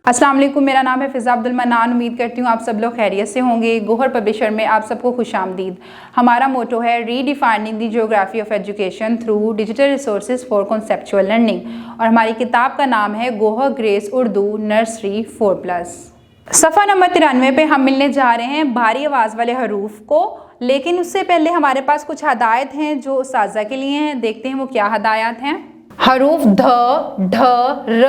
अस्सलाम वालेकुम, मेरा नाम है फ़िज़ा अब्दुल मन्नान। उम्मीद करती हूँ आप सब लोग खैरियत से होंगे। गोहर पब्लिशर में आप सबको खुशामदीद। हमारा मोटो है redefining the geography of education through digital resources for conceptual learning, और हमारी किताब का नाम है गोहर ग्रेस उर्दू नर्सरी 4+। सफ़ा नंबर 93 पे हम मिलने जा रहे हैं भारी आवाज़ वाले हरूफ को, लेकिन उससे पहले हमारे पास कुछ हदायत हैं जो उस्ताज़ा के लिए हैं। देखते हैं वो क्या हदायत हैं। हरूफ ध, ढ, र,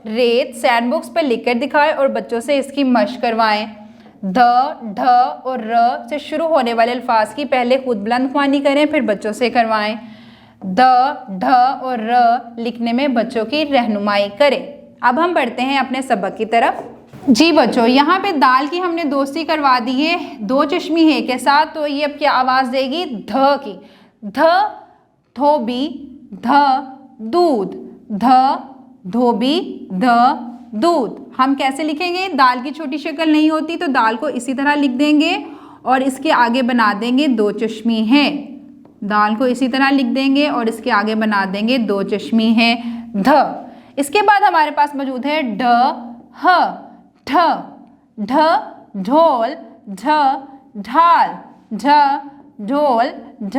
रेत सैंडबॉक्स पर लिखकर दिखाएं और बच्चों से इसकी मशक करवाएं। ध, ढ और र से शुरू होने वाले अल्फाज की पहले खुद बुलंद ख्वानी करें, फिर बच्चों से करवाएं। ध, ढ और र लिखने में बच्चों की रहनुमाई करें। अब हम बढ़ते हैं अपने सबक की तरफ। जी बच्चों, यहाँ पे दाल की हमने दोस्ती करवा दी है दो चश्मी है के साथ, तो ये अब क्या आवाज़ देगी? ध की। ध धोबी, ध दूध, ध धोबी, ध दूध। हम कैसे लिखेंगे? दाल की छोटी शक्ल नहीं होती तो दाल को इसी तरह लिख देंगे और इसके आगे बना देंगे दो चश्मी है। दाल को इसी तरह लिख देंगे और इसके आगे बना देंगे दो चश्मी है, ध। इसके बाद हमारे पास मौजूद है ढ, ह, ढ, ढ ढोल, ढ ढाल, ढ ढोल, ढ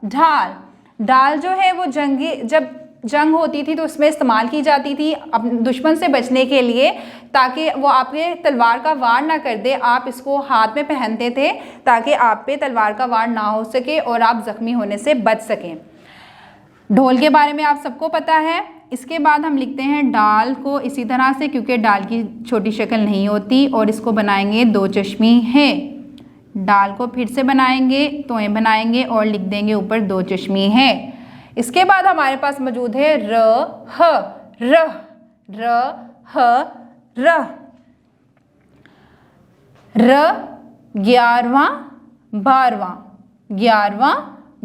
ढाल। डाल जो है वो जब जंग होती थी तो उसमें इस्तेमाल की जाती थी अपने दुश्मन से बचने के लिए, ताकि वो आपके तलवार का वार ना कर दे। आप इसको हाथ में पहनते थे ताकि आप पे तलवार का वार ना हो सके और आप ज़ख्मी होने से बच सकें। ढोल के बारे में आप सबको पता है। इसके बाद हम लिखते हैं डाल को इसी तरह से, क्योंकि डाल की छोटी शक्ल नहीं होती, और इसको बनाएंगे दो चश्मी है। डाल को फिर से बनाएंगे, तोए बनाएंगे और लिख देंगे ऊपर दो चश्मी है। इसके बाद हमारे पास मौजूद है र, ह, र, र, ह, र। र 11वां 12वां, 11वां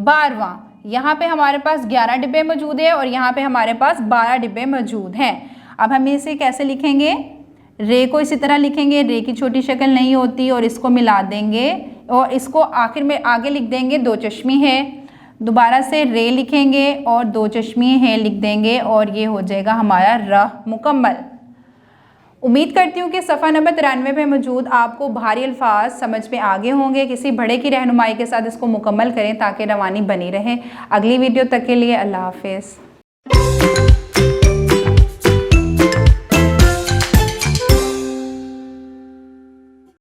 12वां। यहाँ पे हमारे पास 11 डिब्बे मौजूद है और यहाँ पे हमारे पास 12 डिब्बे मौजूद हैं। अब हम इसे कैसे लिखेंगे? रे को इसी तरह लिखेंगे, रे की छोटी शक्ल नहीं होती, और इसको मिला देंगे और इसको आखिर में आगे लिख देंगे दो चश्मी है। दोबारा से रे लिखेंगे और दो चश्मी है लिख देंगे और ये हो जाएगा हमारा र मुकम्मल। उम्मीद करती हूँ कि सफ़ा नंबर 93 पे मौजूद आपको भारी अल्फाज समझ में आगे होंगे। किसी बड़े की रहनुमाई के साथ इसको मुकम्मल करें ताकि रवानी बनी रहे। अगली वीडियो तक के लिए अल्लाह हाफिज़।